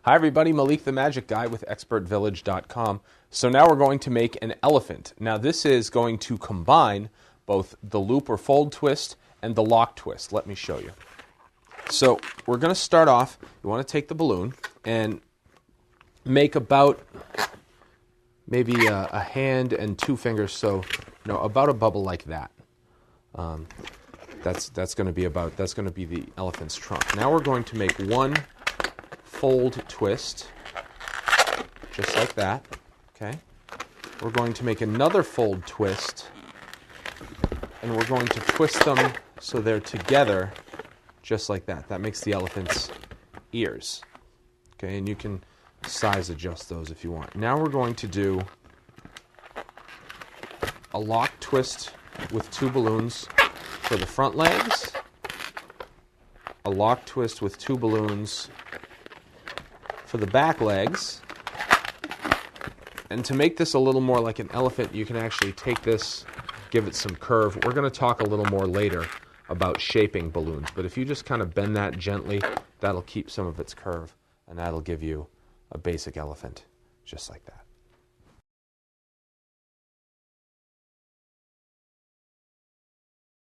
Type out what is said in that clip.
Hi everybody, Malik the Magic Guy with ExpertVillage.com. So now we're going to make an elephant. Now this is going to combine both the loop or fold twist and the lock twist. Let me show you. So we're going to start off, you want to take the balloon and make about maybe a hand and two fingers, so about a bubble like that. That's going to be the elephant's trunk. Now we're going to make one fold twist, just like that. Okay. We're going to make another fold twist, and we're going to twist them so they're together, just like that. That makes the elephant's ears. Okay, and you can size adjust those if you want. Now we're going to do a lock twist with two balloons for the front legs, a lock twist with two balloons for the back legs. And to make this a little more like an elephant, you can actually take this, give it some curve. We're going to talk a little more later about shaping balloons, but if you just kind of bend that gently, that'll keep some of its curve, and that'll give you a basic elephant just like that.